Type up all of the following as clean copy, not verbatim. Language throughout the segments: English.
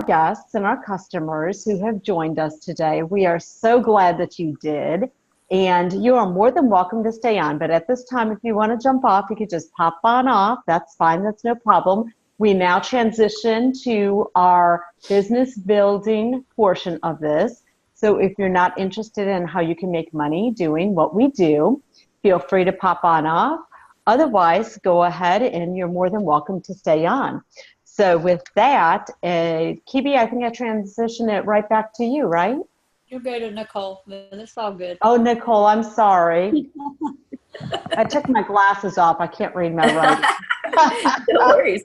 guests and our customers who have joined us today. We are so glad that you did. And you are more than welcome to stay on. But at this time, if you want to jump off, you could just pop on off. That's fine. That's no problem. We now transition to our business building portion of this. So if you're not interested in how you can make money doing what we do, feel free to pop on off. Otherwise, go ahead and you're more than welcome to stay on. So with that, Kebie, I think I transition it right back to you, right? You're good, Nicole. It's all good. Oh, Nicole, I'm sorry. I took my glasses off. I can't read my writing. No worries.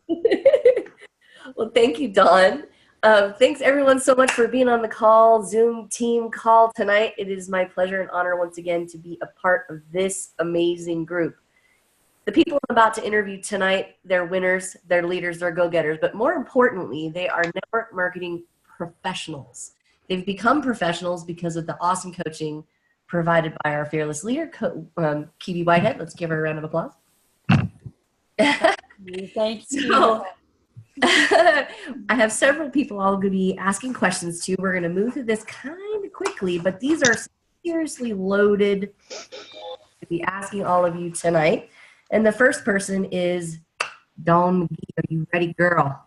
Well, thank you, Dawn. Thanks, everyone, so much for being on the call, Zoom team call tonight. It is my pleasure and honor once again to be a part of this amazing group. The people I'm about to interview tonight, they're winners, they're leaders, they're go-getters, but more importantly, they are network marketing professionals. They've become professionals because of the awesome coaching provided by our fearless leader, Kebie Whitehead. Let's give her a round of applause. Thank you. So, I have several people I'll be asking questions to. We're going to move through this kind of quickly, but these are seriously loaded to be asking all of you tonight. And the first person is Dawn McGee. Are you ready, girl?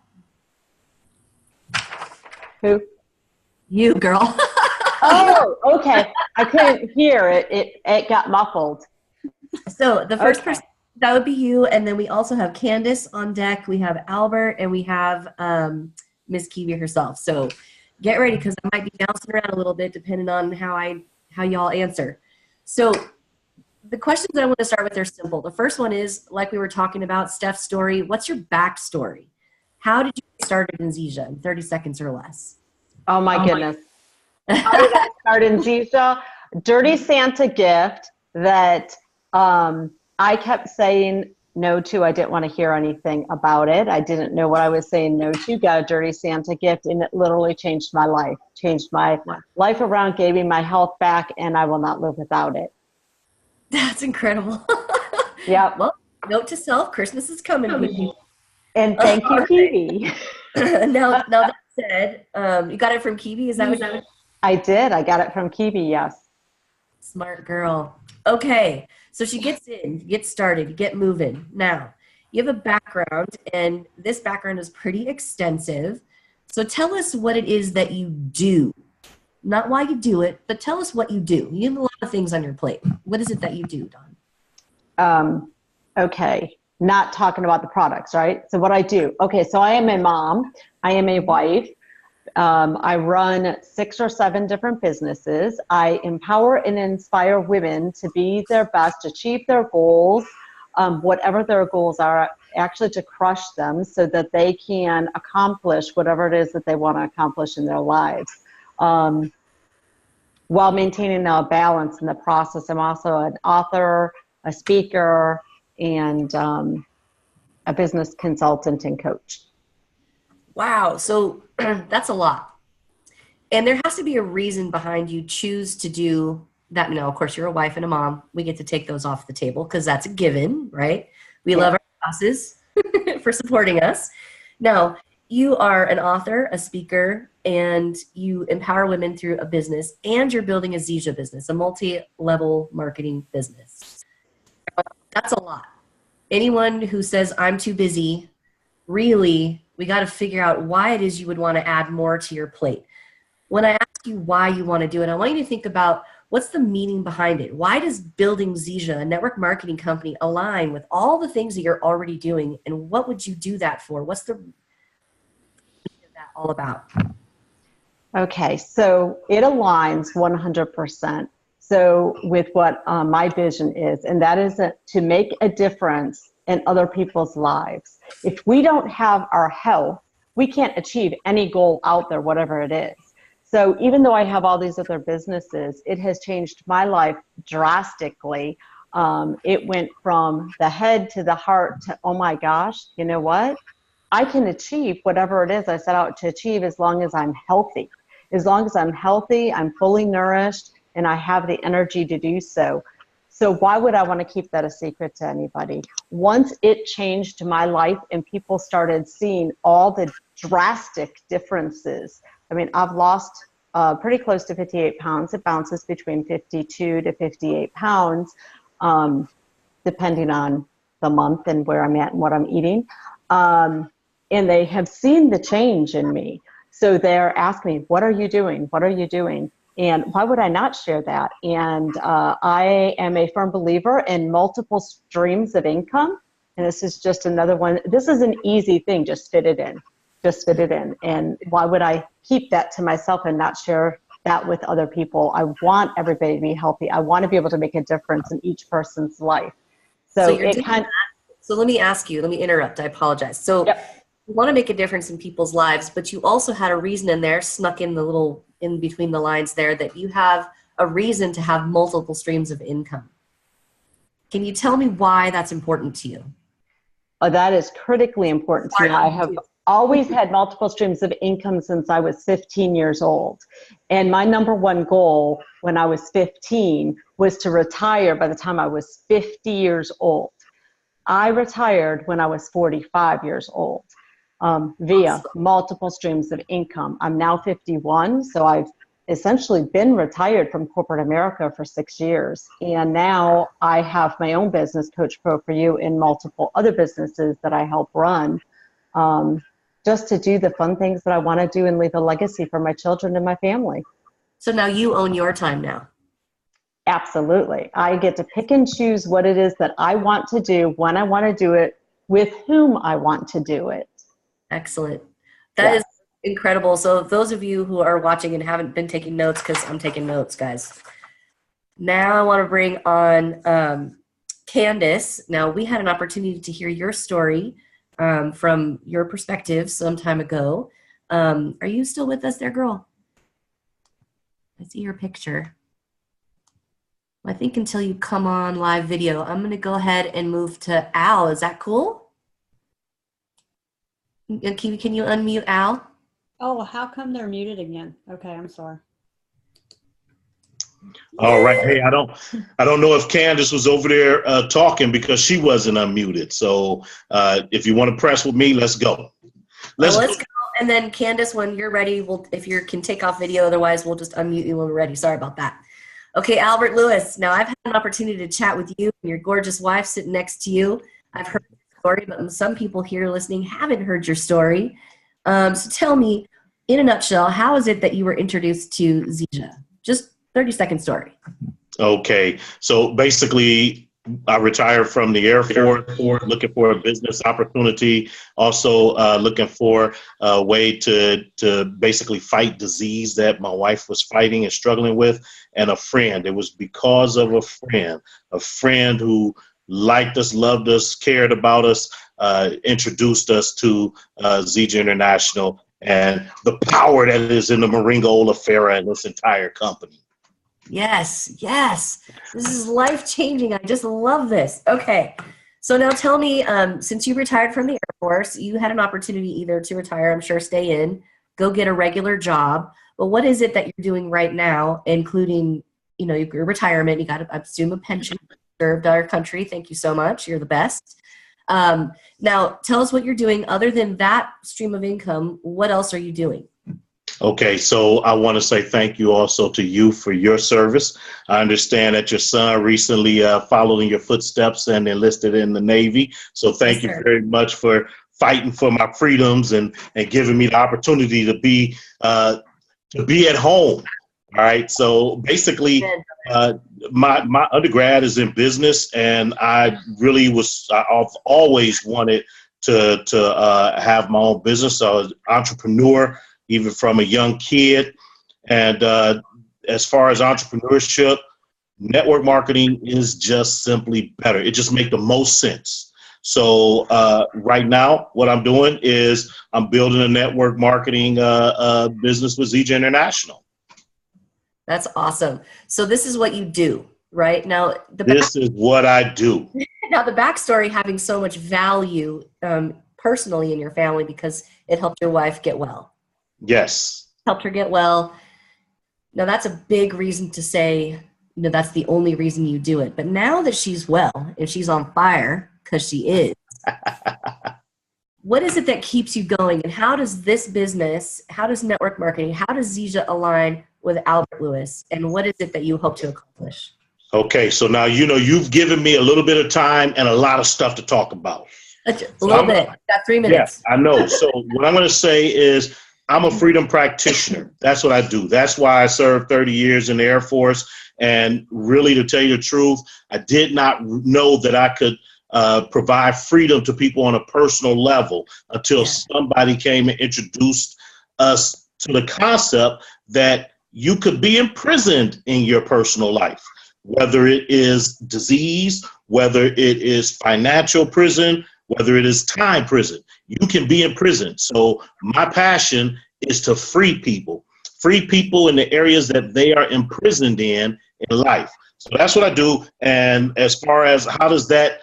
Who? You, girl. Oh, okay. I couldn't hear it. It got muffled. So the first person, that would be you. And then we also have Candice on deck. We have Albert, and we have Miss Kebie herself. So get ready, because I might be bouncing around a little bit depending on how y'all answer. So the questions that I want to start with are simple. The first one is, like we were talking about, Steph's story. What's your backstory? How did you get started in Zija in 30 seconds or less? Oh, my goodness. How did I start in Zija? Dirty Santa gift that I kept saying no to. I didn't want to hear anything about it. I didn't know what I was saying no to. Got a Dirty Santa gift, and it literally changed my life. Changed my life around, gave me my health back, and I will not live without it. That's incredible. Yeah. Well, note to self, Christmas is coming. And thank you, Kebie. Now that said, you got it from Kebie? Is that what I did. I got it from Kebie, yes. Smart girl. Okay, so she gets in, gets started, get moving. Now, you have a background, and this background is pretty extensive. So tell us what it is that you do. Not why you do it, but tell us what you do. You have a lot of things on your plate. What is it that you do, Dawn? Okay. Not talking about the products, right? So what I do. Okay, so I am a mom. I am a wife. I run 6 or 7 different businesses. I empower and inspire women to be their best, achieve their goals, whatever their goals are, actually to crush them so that they can accomplish whatever it is that they want to accomplish in their lives. While maintaining a balance in the process. I'm also an author, a speaker, and a business consultant and coach. Wow, so that's a lot. And there has to be a reason behind you choose to do that. Of course, you're a wife and a mom. We get to take those off the table because that's a given, right? We love our spouses for supporting us. Now, you are an author, a speaker, and you empower women through a business, and you're building a Zija business, a multi-level marketing business. That's a lot. Anyone who says, I'm too busy, really, we got to figure out why it is you would want to add more to your plate. When I ask you why you want to do it, I want you to think about what's the meaning behind it. Why does building Zija, a network marketing company, align with all the things that you're already doing, and what would you do that for? What's the that all about? Okay, so it aligns 100%. So with what my vision is, and that is to make a difference in other people's lives. If we don't have our health, we can't achieve any goal out there, whatever it is. So even though I have all these other businesses, it has changed my life drastically. It went from the head to the heart to, oh my gosh, you know what? I can achieve whatever it is I set out to achieve as long as I'm healthy. As long as I'm healthy, I'm fully nourished, and I have the energy to do so. So why would I want to keep that a secret to anybody? Once it changed my life and people started seeing all the drastic differences. I mean, I've lost pretty close to 58 pounds. It bounces between 52 to 58 pounds, depending on the month and where I'm at and what I'm eating. And they have seen the change in me. So they're asking me, what are you doing? What are you doing? And why would I not share that? And I am a firm believer in multiple streams of income. And this is just another one. This is an easy thing. Just fit it in. Just fit it in. And why would I keep that to myself and not share that with other people? I want everybody to be healthy. I want to be able to make a difference in each person's life. So let me ask you, let me interrupt. I apologize. So yep. You want to make a difference in people's lives, but you also had a reason in there, snuck in the little in between the lines there, that you have a reason to have multiple streams of income. Can you tell me why that's important to you? That is critically important to me. I have always had multiple streams of income since I was 15 years old. And my number one goal when I was 15 was to retire by the time I was 50 years old. I retired when I was 45 years old via multiple streams of income. I'm now 51, so I've essentially been retired from corporate America for 6 years. And now I have my own business, Coach Pro for You, and multiple other businesses that I help run, just to do the fun things that I want to do and leave a legacy for my children and my family. So now you own your time now. Absolutely. I get to pick and choose what it is that I want to do, when I want to do it, with whom I want to do it. Excellent. That is incredible. So those of you who are watching and haven't been taking notes, because I'm taking notes, guys. Now I want to bring on Candice. Now, we had an opportunity to hear your story from your perspective some time ago. Are you still with us there, girl? I see your picture. I think until you come on live video, I'm going to go ahead and move to Al. Is that cool? Can you unmute Al? Oh, how come they're muted again? Okay, I'm sorry. All right. Hey, I don't know if Candice was over there talking because she wasn't unmuted. So if you want to press with me, let's go. Let's go. And then Candice, when you're ready, if you can take off video, otherwise we'll just unmute you when we're ready. Sorry about that. Okay, Albert Lewis. Now I've had an opportunity to chat with you and your gorgeous wife sitting next to you. I've heard your story, but some people here listening haven't heard your story. So tell me, in a nutshell, how is it that you were introduced to Zija? Just 30-second story. Okay. So basically, I retired from the Air Force, looking for a business opportunity, also looking for a way to basically fight disease that my wife was fighting and struggling with, and a friend. It was because of a friend who liked us, loved us, cared about us, introduced us to Zija International and the power that is in the Moringa oleifera and this entire company. Yes, yes. This is life-changing. I just love this. Okay. So now tell me, since you retired from the Air Force, you had an opportunity either to retire, I'm sure stay in, go get a regular job. But what is it that you're doing right now, including, your retirement? You got, I assume, a pension, served our country. Thank you so much. You're the best. Now, tell us what you're doing other than that stream of income. What else are you doing? Okay, so I want to say thank you also to you for your service. I understand that your son recently followed in your footsteps and enlisted in the Navy. So thank you very much for fighting for my freedoms and giving me the opportunity to be at home. All right. So basically, my undergrad is in business, and I've always wanted to have my own business. I was an entrepreneur even from a young kid. And as far as entrepreneurship, network marketing is just simply better. It just makes the most sense. So right now, what I'm doing is I'm building a network marketing business with Zija International. That's awesome. So this is what you do, right? Now, this is what I do. Now, the backstory having so much value personally in your family because it helped your wife get well. Yes. Helped her get well. Now, that's a big reason to say, that's the only reason you do it. But now that she's well and she's on fire, because she is, what is it that keeps you going? And how does this business, how does network marketing, how does Zija align with Albert Lewis? And what is it that you hope to accomplish? Okay, so now you've given me a little bit of time and a lot of stuff to talk about. A little bit. Got 3 minutes. Yeah, I know. So what I'm going to say is I'm a freedom practitioner. That's what I do. That's why I served 30 years in the Air Force. And really, to tell you the truth, I did not know that I could provide freedom to people on a personal level until somebody came and introduced us to the concept that you could be imprisoned in your personal life, whether it is disease, whether it is financial prison, whether it is time prison. You can be in prison. So my passion is to free people in the areas that they are imprisoned in life. So that's what I do. And as far as how does that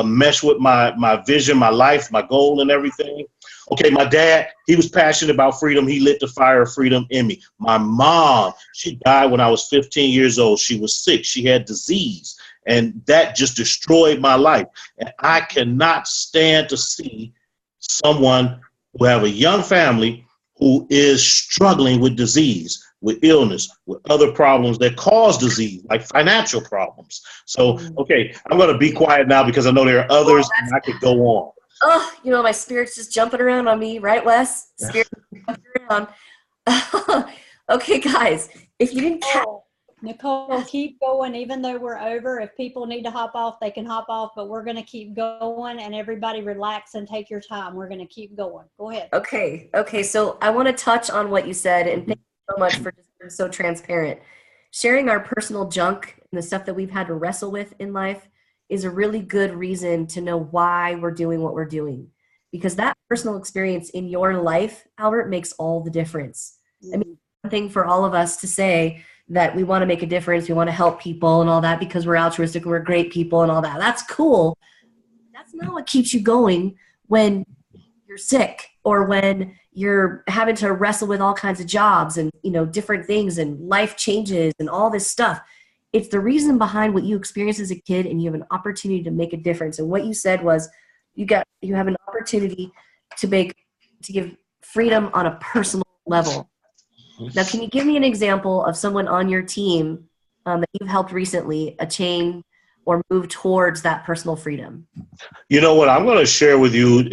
mesh with my vision, my life, my goal and everything? Okay, my dad, he was passionate about freedom. He lit the fire of freedom in me. My mom, she died when I was 15 years old. She was sick. She had disease. And that just destroyed my life. And I cannot stand to see someone who have a young family who is struggling with disease, with illness, with other problems that cause disease, like financial problems. So, okay, I'm going to be quiet now because I know there are others and I could go on. Oh, my spirit's just jumping around on me, right, Wes? Spirit jumping around. Okay, guys, if you didn't catch Nicole, keep going. Even though we're over, if people need to hop off, they can hop off, but we're going to keep going, and everybody relax and take your time. We're going to keep going. Go ahead. Okay. So I want to touch on what you said, and thank you so much for just being so transparent. Sharing our personal junk and the stuff that we've had to wrestle with in life is a really good reason to know why we're doing what we're doing. Because that personal experience in your life, Albert, makes all the difference. I mean, one thing for all of us to say that we want to make a difference, we want to help people and all that because we're altruistic and we're great people and all that. That's cool. That's not what keeps you going when you're sick or when you're having to wrestle with all kinds of jobs and, different things and life changes and all this stuff. It's the reason behind what you experienced as a kid, and you have an opportunity to make a difference. And what you said was you have an opportunity to give freedom on a personal level. Now, can you give me an example of someone on your team that you've helped recently attain or move towards that personal freedom? You know what? I'm going to share with you,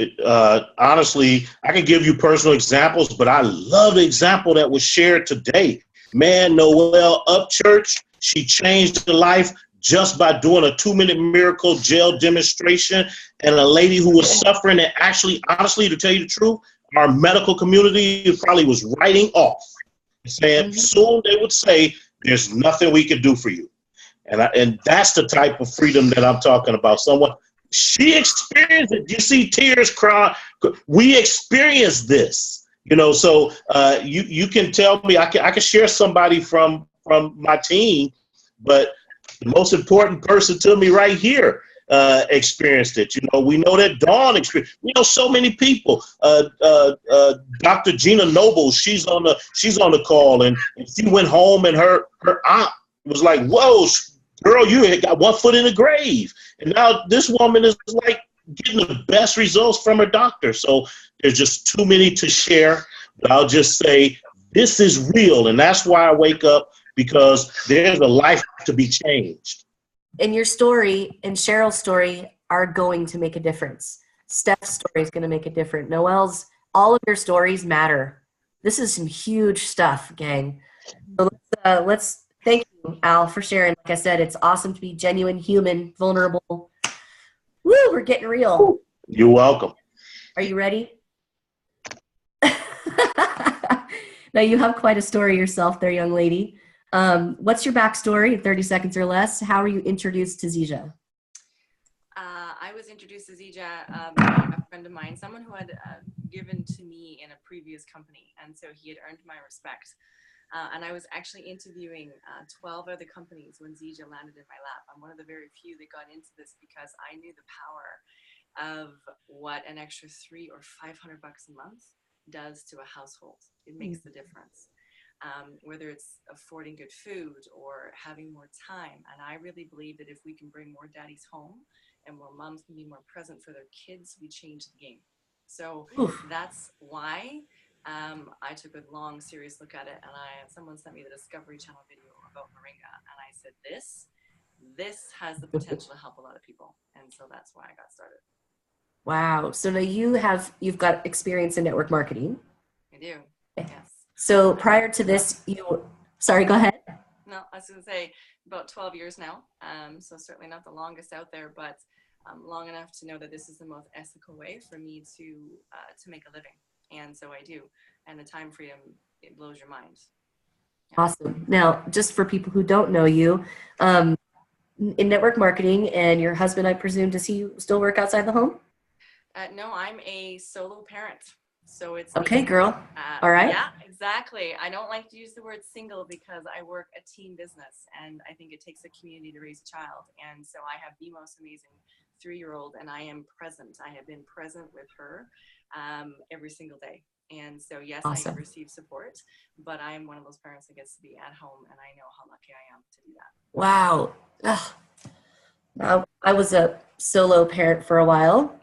honestly, I can give you personal examples, but I love the example that was shared today. Man, Noelle Upchurch, she changed her life just by doing a 2-minute miracle gel demonstration. And a lady who was suffering and actually, honestly, to tell you the truth, our medical community probably was writing off. Saying soon they would say, there's nothing we can do for you. And that's the type of freedom that I'm talking about. She experienced it. You see tears cry. We experienced this, so you can tell me, I can share somebody from my team, but the most important person to me right here experienced it. We know that Dawn experienced. We know so many people. Dr. Gina Noble, she's on the call, and she went home, and her aunt was like, "Whoa, girl, you had got one foot in the grave," and now this woman is like getting the best results from her doctor. So there's just too many to share, but I'll just say this is real, and that's why I wake up, because there's a life to be changed. And your story and Cheryl's story are going to make a difference. Steph's story is going to make a difference. Noelle's, all of your stories matter. This is some huge stuff, gang. So let's thank you, Al, for sharing. Like I said, it's awesome to be genuine, human, vulnerable. Woo, we're getting real. You're welcome. Are you ready? Now, you have quite a story yourself there, young lady. What's your backstory, 30 seconds or less? How were you introduced to Zija? I was introduced to Zija by a friend of mine, someone who had given to me in a previous company, and so he had earned my respect. And I was actually interviewing 12 other companies when Zija landed in my lap. I'm one of the very few that got into this because I knew the power of what an extra $300 or $500 a month does to a household. It makes the difference. Whether it's affording good food or having more time. And I really believe that if we can bring more daddies home and where moms can be more present for their kids, we change the game. So Oof. that's why I took a long, serious look at it, and someone sent me the Discovery Channel video about moringa, and I said, this has the potential to help a lot of people, and so that's why I got started. Wow. So now you've got experience in network marketing. I do, yes. So prior to this, sorry, go ahead. No, I was going to say about 12 years now. So certainly not the longest out there, but long enough to know that this is the most ethical way for me to make a living. And so I do. And the time freedom, it blows your mind. Yeah. Awesome. Now, just for people who don't know you, in network marketing, and your husband, I presume, does he still work outside the home? No, I'm a solo parent. So it's okay, me. girl. All right. Yeah, exactly. I don't like to use the word single because I work a team business, and I think it takes a community to raise a child. And so I have the most amazing 3-year-old, and I am present. I have been present with her every single day. And so, yes, Awesome. I receive support, but I am one of those parents that gets to be at home, and I know how lucky I am to do that. Wow. I was a solo parent for a while.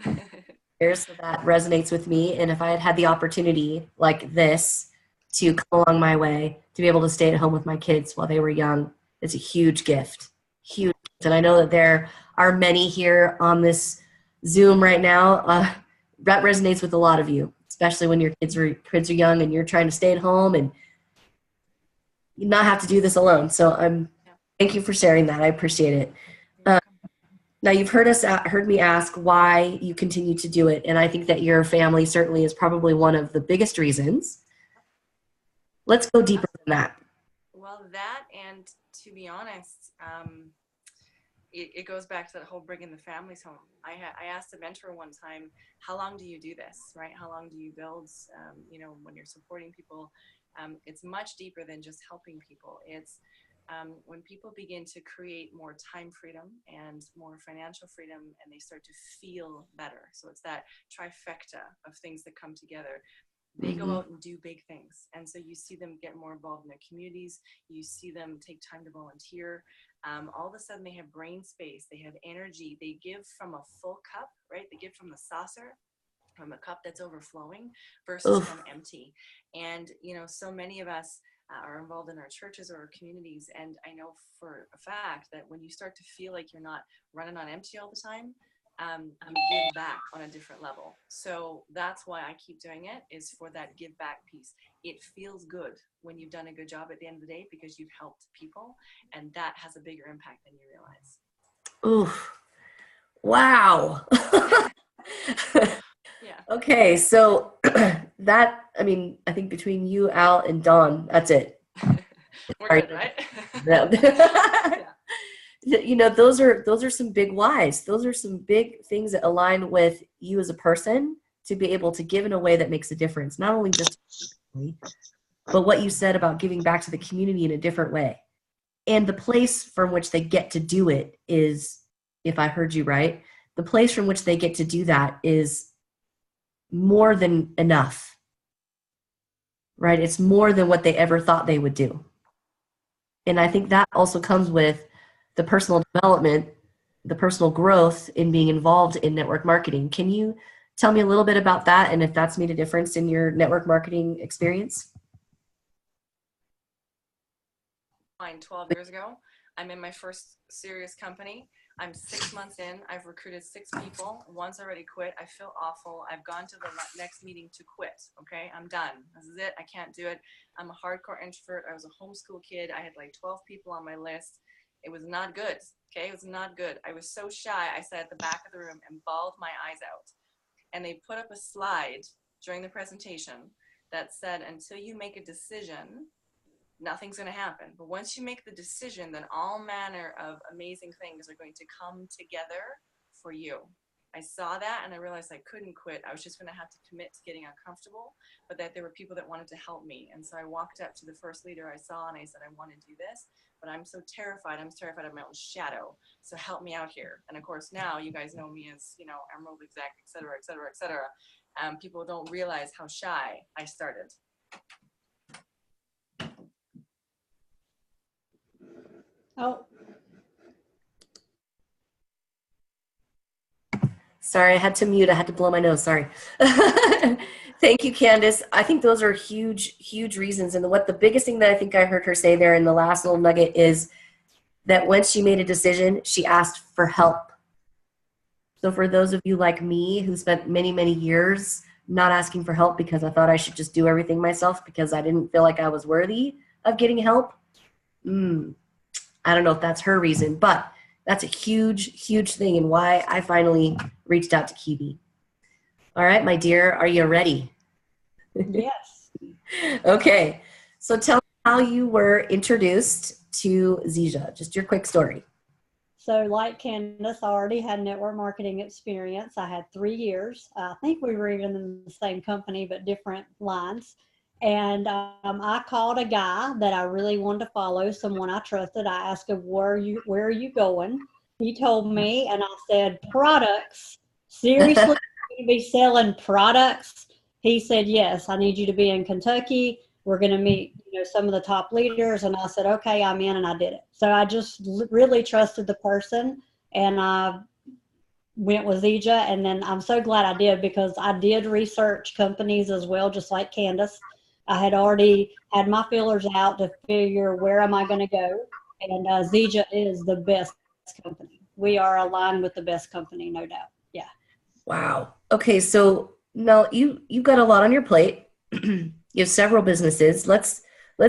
So that resonates with me. And if I had had the opportunity like this to come along my way, to be able to stay at home with my kids while they were young, it's a huge gift. Huge. And I know that there are many here on this Zoom right now. That resonates with a lot of you, especially when your kids are young and you're trying to stay at home and you not have to do this alone. So thank you for sharing that. I appreciate it. Now you've heard me ask why you continue to do it, and I think that your family certainly is probably one of the biggest reasons. Let's go deeper than that. Well, that, and to be honest, it goes back to that whole bringing the families home. I asked a mentor one time, how long do you do this, right? How long do you build, when you're supporting people? It's much deeper than just helping people. It's when people begin to create more time freedom and more financial freedom, and they start to feel better. So it's that trifecta of things that come together. They go out and do big things. And so you see them get more involved in their communities. You see them take time to volunteer. All of a sudden they have brain space. They have energy. They give from a full cup, right? They give from the saucer, from a cup that's overflowing versus from empty. And, so many of us are involved in our churches or our communities. And I know for a fact that when you start to feel like you're not running on empty all the time, you give back on a different level. So that's why I keep doing it, is for that give back piece. It feels good when you've done a good job at the end of the day because you've helped people, and that has a bigger impact than you realize. Oof. Wow. Yeah. Okay, so I think between you, Al, and Dawn, that's it. We're good, right? Yeah. Those are some big whys. Those are some big things that align with you as a person to be able to give in a way that makes a difference. Not only just, but what you said about giving back to the community in a different way. And the place from which they get to do it is, if I heard you right, the place from which they get to do that is more than enough, right? It's more than what they ever thought they would do. And I think that also comes with the personal development, the personal growth in being involved in network marketing. Can you tell me a little bit about that and if that's made a difference in your network marketing experience? 12 years ago, I'm in my first serious company. I'm 6 months in. I've recruited 6 people. One's already quit. I feel awful. I've gone to the next meeting to quit. Okay, I'm done. This is it. I can't do it. I'm a hardcore introvert. I was a homeschool kid. I had like 12 people on my list. It was not good. Okay, it was not good. I was so shy. I sat at the back of the room and bawled my eyes out. And they put up a slide during the presentation that said, until you make a decision, nothing's going to happen. But once you make the decision, then all manner of amazing things are going to come together for you. I saw that and I realized I couldn't quit. I was just going to have to commit to getting uncomfortable, but that there were people that wanted to help me. And so I walked up to the first leader I saw and I said, I want to do this, but I'm so terrified. I'm terrified of my own shadow. So help me out here. And of course, now you guys know me as, Emerald Exec, et cetera, et cetera, et cetera. People don't realize how shy I started. Oh, Sorry, I had to mute. I had to blow my nose. Sorry. Thank you, Candice. I think those are huge, huge reasons. And what the biggest thing that I think I heard her say there in the last little nugget is that when she made a decision, she asked for help. So for those of you like me who spent many, many years not asking for help because I thought I should just do everything myself because I didn't feel like I was worthy of getting help, I don't know if that's her reason, but that's a huge, huge thing and why I finally reached out to Kebie. All right, my dear, are you ready? Yes. Okay, so tell me how you were introduced to Zija, just your quick story. So like Candice, I already had network marketing experience. I had 3 years. I think we were even in the same company, but different lines. And I called a guy that I really wanted to follow, someone I trusted. I asked him, where are you going? He told me, and I said, products. Seriously, you be selling products? He said, yes, I need you to be in Kentucky. We're going to meet, some of the top leaders. And I said, okay, I'm in, and I did it. So I just really trusted the person, and I went with Zija. And then I'm so glad I did, because I did research companies as well, just like Candice. I had already had my feelers out to figure where am I going to go. And Zija is the best company. We are aligned with the best company, no doubt. Yeah. Wow. Okay, so now you've got a lot on your plate. You have several businesses. Let's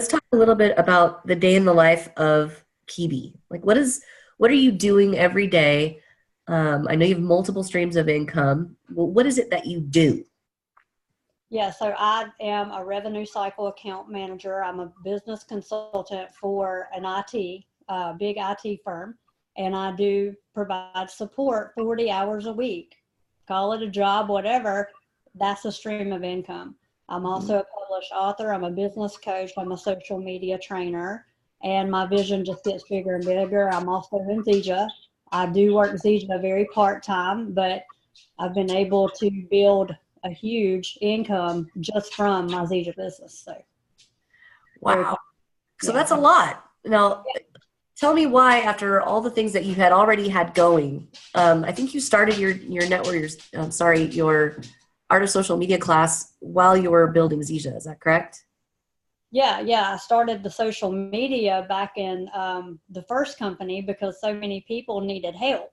talk a little bit about the day in the life of Kebie. Like, what are you doing every day? I know you have multiple streams of income. Well, what is it that you do? Yeah, so I am a revenue cycle account manager. I'm a business consultant for an big IT firm, and I do provide support 40 hours a week. Call it a job, whatever, that's a stream of income. I'm also a published author. I'm a business coach. I'm a social media trainer, and my vision just gets bigger and bigger. I'm also in Zija. I do work Zija very part-time, but I've been able to build a huge income just from my Zija business. So, wow. So that's a lot. Now, tell me why, after all the things that you had already had going, I think you started your art of social media class while you were building Zija. Is that correct? Yeah. I started the social media back in the first company because so many people needed help.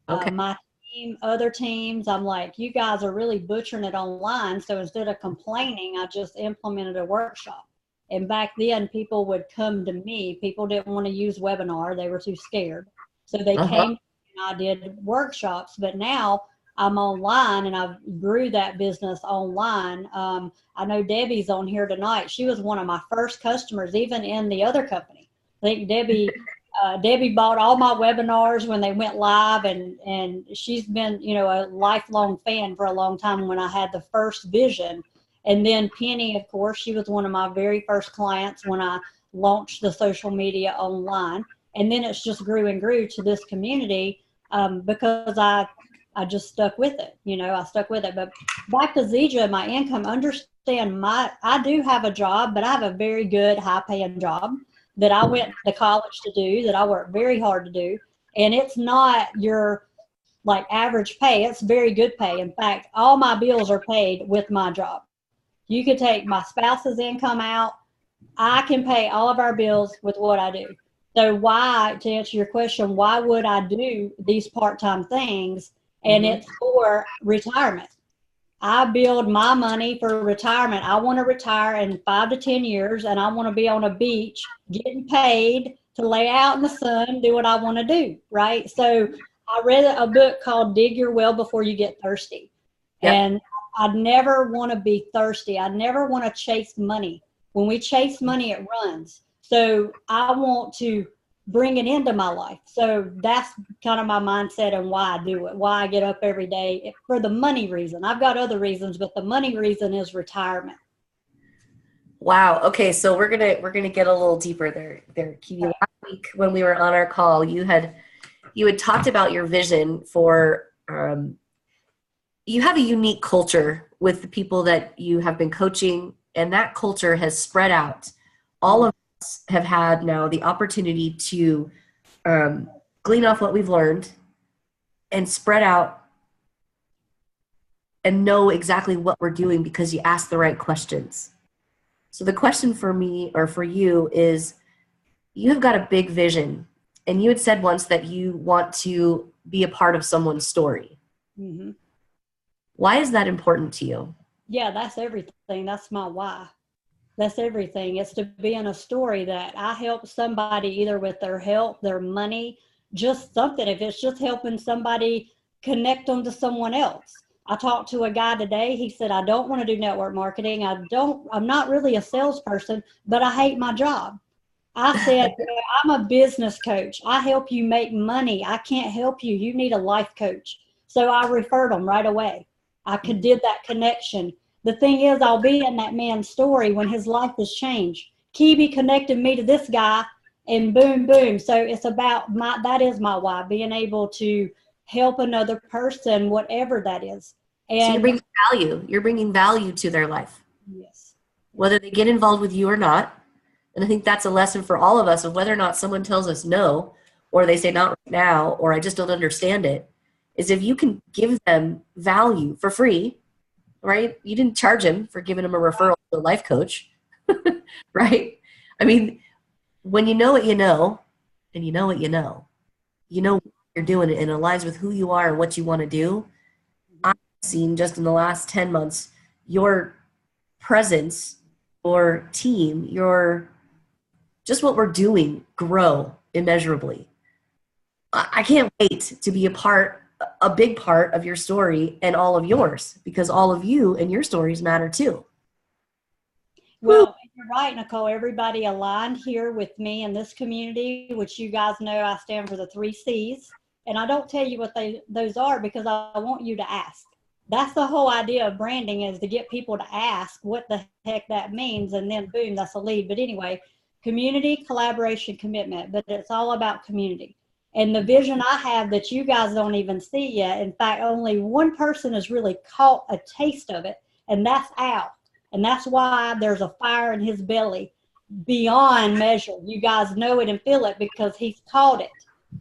Okay. My team, other teams, I'm like, you guys are really butchering it online. So instead of complaining, I just implemented a workshop. And back then, people would come to me. People didn't want to use webinar. They were too scared. So they came and I did workshops. But now I'm online, and I've grew that business online. I know Debbie's on here tonight. She was one of my first customers, even in the other company. I think Debbie bought all my webinars when they went live, and she's been, a lifelong fan for a long time when I had the first vision. And then Penny, of course, she was one of my very first clients when I launched the social media online. And then it's just grew and grew to this community because I just stuck with it. I stuck with it. But back to Zija, my income, I do have a job, but I have a very good high paying job that I went to college to do, that I worked very hard to do. And it's not your average pay. It's very good pay. In fact, all my bills are paid with my job. You could take my spouse's income out. I can pay all of our bills with what I do. So to answer your question, why would I do these part-time things? And it's for retirement. I build my money for retirement. I want to retire in 5 to 10 years, and I want to be on a beach getting paid to lay out in the sun, do what I want to do, right? So I read a book called Dig Your Well Before You Get Thirsty. Yep. And I never want to be thirsty. I never want to chase money. When we chase money, it runs. So I want to bring it into my life. So that's kind of my mindset and why I do it, why I get up every day, for the money reason. I've got other reasons, but the money reason is retirement. Wow. Okay, so we're gonna get a little deeper there, Kebie. Last week when we were on our call, you had talked about your vision for. You have a unique culture with the people that you have been coaching, and that culture has spread out. All of us have had now the opportunity to glean off what we've learned and spread out and know exactly what we're doing because you ask the right questions. So the question for me or for you is, you've got a big vision, and you had said once that you want to be a part of someone's story. Mm-hmm. Why is that important to you? Yeah, that's everything. That's my why. That's everything. It's to be in a story that I help somebody either with their health, their money, just something. If it's just helping somebody connect them to someone else. I talked to a guy today. He said, I don't want to do network marketing. I'm not really a salesperson, but I hate my job. I said, "Yeah, I'm a business coach. I help you make money. I can't help you. You need a life coach." So I referred him right away. Did that connection. The thing is, I'll be in that man's story when his life has changed. Kebie connected me to this guy, and boom, boom. So it's about that is my why, being able to help another person, whatever that is. So you're And bringing value. You're bringing value to their life, yes, whether they get involved with you or not. And I think that's a lesson for all of us, of whether or not someone tells us no, or they say not right now, or I just don't understand it, is if you can give them value for free, right? You didn't charge him for giving him a referral to a life coach, right? I mean, when you know what you know, and you know what you know what you're doing, and it aligns with who you are and what you want to do. I've seen just in the last 10 months, your presence, your team, just what we're doing grow immeasurably. I can't wait to be a big part of your story and all of yours, because all of you and your stories matter too. well, you're right, Nicole. Everybody aligned here with me in this community, which you guys know I stand for the 3 C's. And I don't tell you what those are because I want you to ask. That's the whole idea of branding, is to get people to ask what the heck that means. And then boom, that's a lead. But anyway, community, collaboration, commitment. But it's all about community. And the vision I have that you guys don't even see yet. In fact, only one person has really caught a taste of it, and that's Al. And that's why there's a fire in his belly beyond measure. You guys know it and feel it because he's caught it.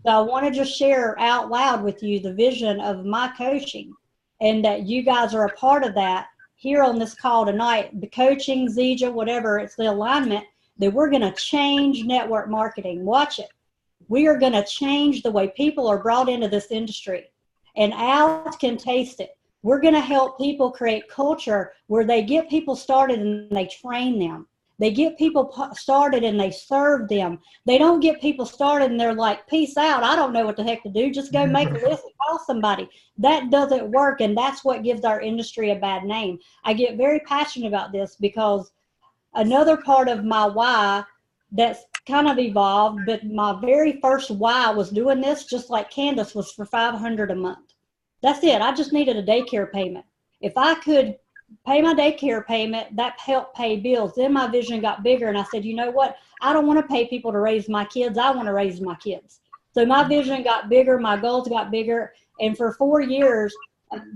So I want to just share out loud with you the vision of my coaching, and that you guys are a part of that here on this call tonight. The coaching, Zija, whatever, it's the alignment that we're going to change network marketing. Watch it. We are going to change the way people are brought into this industry, and Al can taste it. We're going to help people create culture where they get people started and they train them. They get people started and they serve them. They don't get people started and they're like, peace out. I don't know what the heck to do. Just go make a list and call somebody. That doesn't work. And that's what gives our industry a bad name. I get very passionate about this because another part of my why that's kind of evolved, but my very first why was doing this, just like Candice, was for $500 a month. That's it. I just needed a daycare payment. If I could pay my daycare payment, that helped pay bills. Then my vision got bigger, and I said, you know what? I don't want to pay people to raise my kids. I want to raise my kids. So my vision got bigger. My goals got bigger. And for 4 years,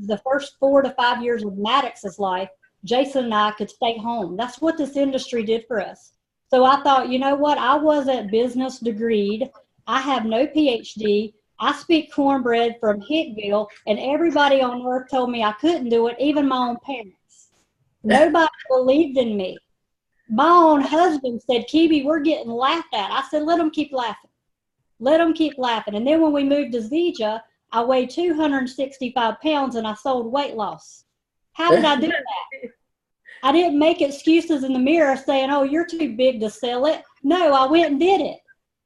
the first 4 to 5 years of Maddox's life, Jason and I could stay home. That's what this industry did for us. So I thought, you know what? I wasn't business degreed. I have no PhD. I speak cornbread from Hickville, and everybody on earth told me I couldn't do it, even my own parents. Nobody believed in me. My own husband said, Kebie, we're getting laughed at. I said, let them keep laughing. Let them keep laughing. And then when we moved to Zija, I weighed 265 pounds and I sold weight loss. How did I do that? I didn't make excuses in the mirror saying, oh, you're too big to sell it. No, I went and did it.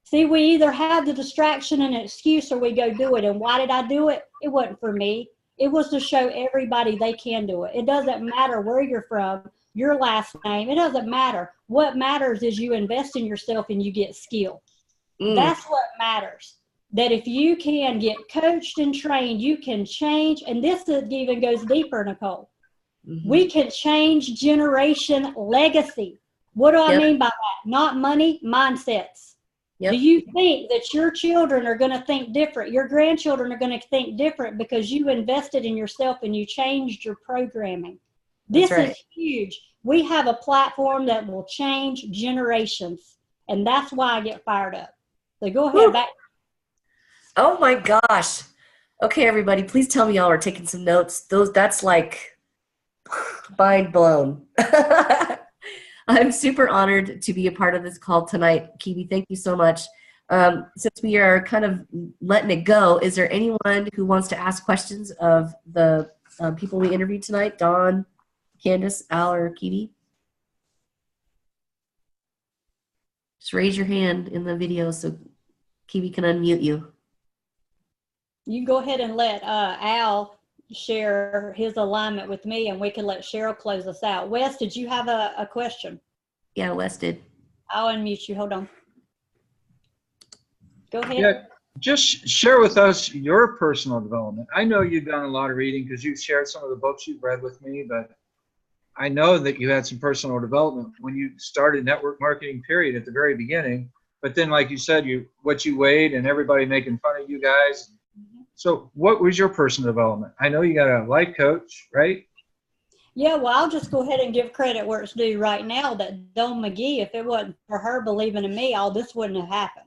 See, we either have the distraction and an excuse or we go do it. And why did I do it? It wasn't for me. It was to show everybody they can do it. It doesn't matter where you're from, your last name. It doesn't matter. What matters is you invest in yourself and you get skill. That's what matters. That if you can get coached and trained, you can change. And this even goes deeper, Nicole. We can change generation legacy. What do I mean by that? Not money, mindsets. Do you think that your children are going to think different? Your grandchildren are going to think different because you invested in yourself and you changed your programming. This is huge. We have a platform that will change generations, and that's why I get fired up. So go ahead. Back. Oh my gosh. Okay, everybody, please tell me y'all are taking some notes. That's like Mind blown. I'm super honored to be a part of this call tonight. Kebie, thank you so much. Since we are kind of letting it go, is there anyone who wants to ask questions of the people we interviewed tonight? Dawn, Candice, Al, or Kebie? Just raise your hand in the video so Kebie can unmute you. You can go ahead and let Al share his alignment with me, and we can let Cheryl close us out. Wes, did you have a question? Yeah, Wes did. I'll unmute you. Hold on. Go ahead. Yeah, just share with us your personal development. I know you've done a lot of reading because you've shared some of the books you've read with me, but I know that you had some personal development when you started network marketing, period, at the very beginning. But then, like you said, what you weighed and everybody making fun of you guys. So what was your personal development? I know you got a life coach, right? Yeah, well, I'll just go ahead and give credit where it's due right now that Dawn McGee, if it wasn't for her believing in me, all this wouldn't have happened.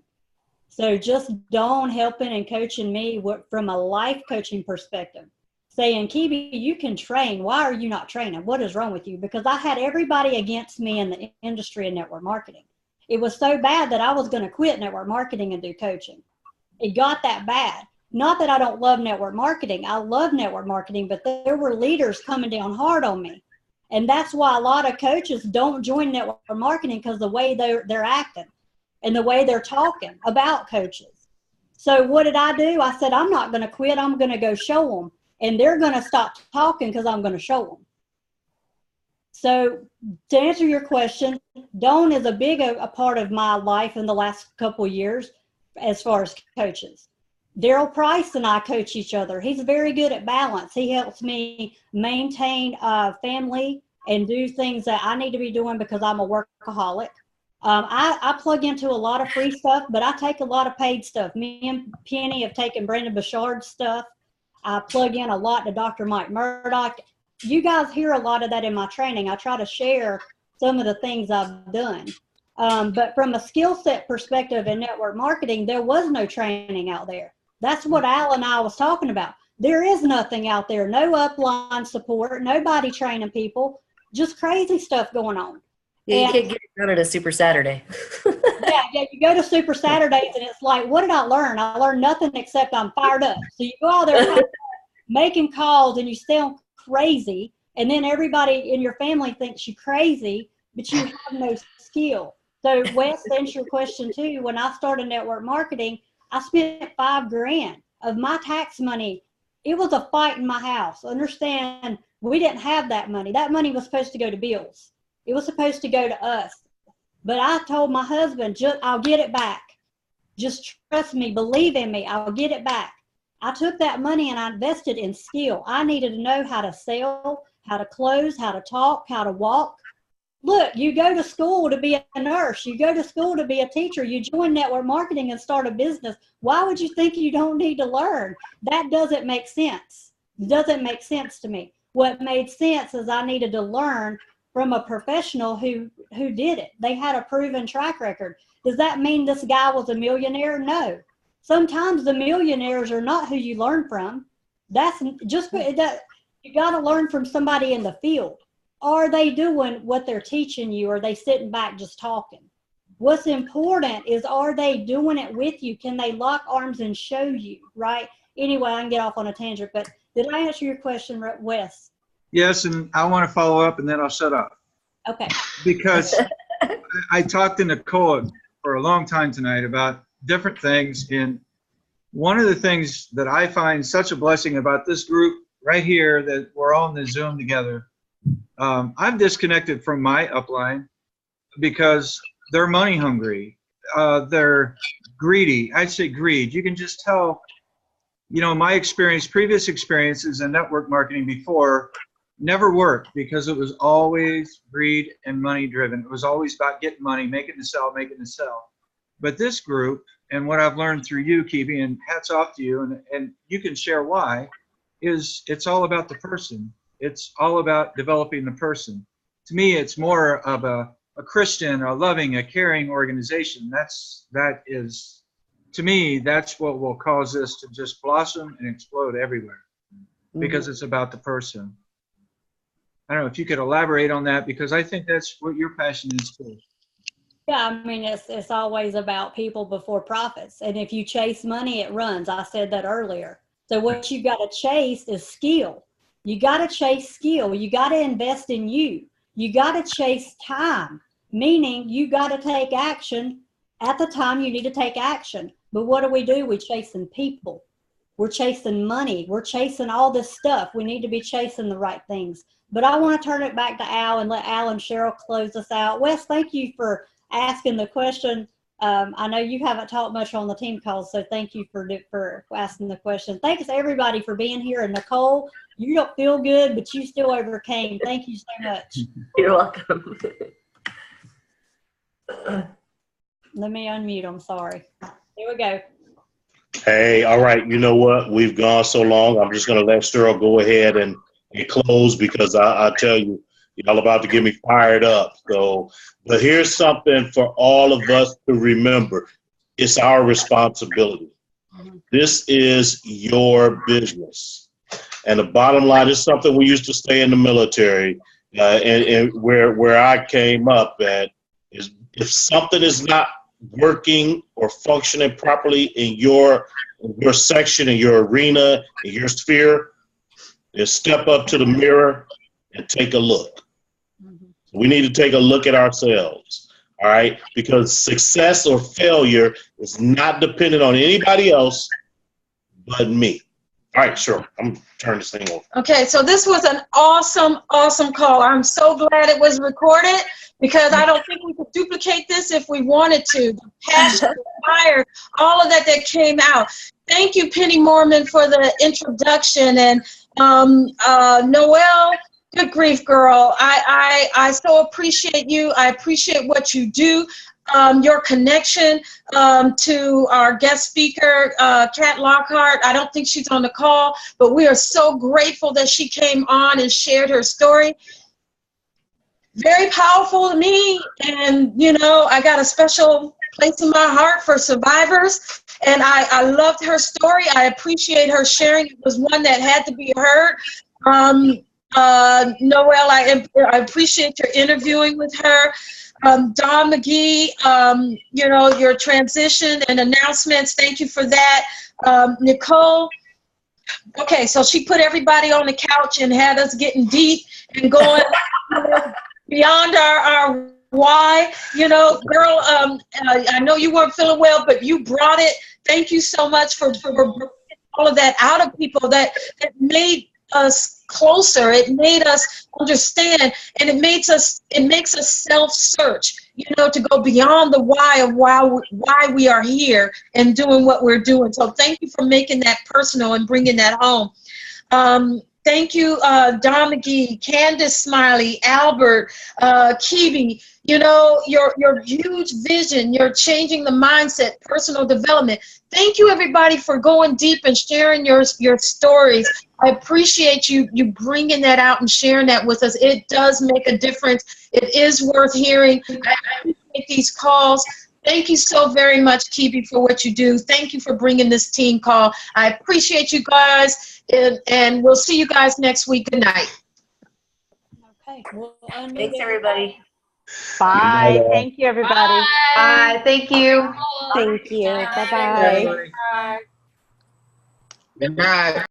So just Dawn helping and coaching me from a life coaching perspective, saying, Kebie, you can train. Why are you not training? What is wrong with you? Because I had everybody against me in the industry of network marketing. It was so bad that I was going to quit network marketing and do coaching. It got that bad. Not that I don't love network marketing. I love network marketing, but there were leaders coming down hard on me. And that's why a lot of coaches don't join network marketing, because the way they're acting and the way they're talking about coaches. So what did I do? I said, I'm not going to quit. I'm going to go show them. And they're going to stop talking because I'm going to show them. So to answer your question, Dawn is a big a part of my life in the last couple of years as far as coaches. Daryl Price and I coach each other. He's very good at balance. He helps me maintain family and do things that I need to be doing because I'm a workaholic. I plug into a lot of free stuff, but I take a lot of paid stuff. Me and Penny have taken Brandon Bouchard's stuff. I plug in a lot to Dr. Mike Murdoch. You guys hear a lot of that in my training. I try to share some of the things I've done. But from a skill set perspective in network marketing, there was no training out there. That's what Al and I was talking about. There is nothing out there. No upline support, nobody training people, just crazy stuff going on. Yeah, you can't get it done at a Super Saturday. yeah, you go to Super Saturdays and it's like, what did I learn? I learned nothing except I'm fired up. So you go out there making calls and you sound crazy, and then everybody in your family thinks you're crazy, but you have no skill. So Wes, to answer your question too, when I started network marketing, I spent $5,000 of my tax money. It was a fight in my house. Understand, we didn't have that money. That money was supposed to go to bills. It was supposed to go to us. But I told my husband, I'll get it back. Just trust me, believe in me, I'll get it back. I took that money and I invested in skill. I needed to know how to sell, how to close, how to talk, how to walk. Look, you go to school to be a nurse. You go to school to be a teacher. You join network marketing and start a business. Why would you think you don't need to learn? That doesn't make sense. It doesn't make sense to me. What made sense is I needed to learn from a professional who did it. They had a proven track record. Does that mean this guy was a millionaire? No. Sometimes the millionaires are not who you learn from. That's just that you got to learn from somebody in the field. Are they doing what they're teaching you? Or are they sitting back just talking? What's important is, are they doing it with you? Can they lock arms and show you, right? Anyway, I can get off on a tangent, but did I answer your question, Wes? Yes, and I want to follow up and then I'll shut up. Okay. Because I talked to Nicole for a long time tonight about different things, and one of the things that I find such a blessing about this group right here, that we're all in the Zoom together, I'm disconnected from my upline because they're money hungry. They're greedy. I'd say greed. You can just tell, you know, my experience, previous experiences in network marketing before never worked because it was always greed and money driven. It was always about getting money, making the sell, making the sell. But this group, and what I've learned through you, Kebie, and hats off to you, and you can share why, is it's all about the person. It's all about developing the person. To me, it's more of a Christian, a loving, a caring organization. That is, to me, that's what will cause this to just blossom and explode everywhere, because it's about the person. I don't know if you could elaborate on that, because I think that's what your passion is too. Yeah, I mean, it's always about people before profits. And if you chase money, it runs. I said that earlier. So what you got to chase is skill. You got to chase skill. You got to invest in you. You got to chase time, meaning you got to take action at the time you need to take action. But what do? We're chasing people. We're chasing money. We're chasing all this stuff. We need to be chasing the right things. But I want to turn it back to Al and let Al and Cheryl close us out. Wes, thank you for asking the question. I know you haven't talked much on the team calls, so thank you for asking the question. Thanks everybody for being here. And Nicole, you don't feel good, but you still overcame. Thank you so much. You're welcome. Let me unmute. I'm sorry. Here we go. Hey, all right. You know what? We've gone so long. I'm just going to let Cheryl go ahead and close, because I tell you, y'all about to get me fired up. So, but here's something for all of us to remember. It's our responsibility. This is your business. And the bottom line is something we used to say in the military, and where I came up at, is if something is not working or functioning properly in your section, in your arena, in your sphere, is step up to the mirror and take a look. We need to take a look at ourselves, all right? Because success or failure is not dependent on anybody else but me. All right, sure. I'm going to turn this thing over. Okay, so this was an awesome, awesome call. I'm so glad it was recorded, because I don't think we could duplicate this if we wanted to. The passion, the fire, all of that came out. Thank you, Penny Mormon, for the introduction. And Noelle, good grief, girl. I so appreciate you. I appreciate what you do. Your connection to our guest speaker, Kat Lockhart. I don't think she's on the call, but we are so grateful that she came on and shared her story. Very powerful to me, and you know, I got a special place in my heart for survivors, and I loved her story. I appreciate her sharing. It was one that had to be heard. Noelle, I appreciate your interviewing with her. Don McGee, you know, your transition and announcements, thank you for that. Nicole, okay, so she put everybody on the couch and had us getting deep and going beyond our why. You know, girl, I know you weren't feeling well, but you brought it. Thank you so much for all of that out of people. That made us closer. It made us understand, and it makes us self-search, you know, to go beyond the why of why we are here and doing what we're doing. So thank you for making that personal and bringing that home. Thank you, Don McGee, Candice Smiley, Albert, Kebie. You know, your huge vision, you're changing the mindset, personal development. Thank you, everybody, for going deep and sharing your stories. I appreciate you bringing that out and sharing that with us. It does make a difference. It is worth hearing. I appreciate these calls. Thank you so very much, Kebie, for what you do. Thank you for bringing this team call. I appreciate you guys, and we'll see you guys next week. Good night. Okay. Thanks, everybody. Bye. Thank you, everybody. Bye. Thank you. Thank you. Bye-bye. Good night.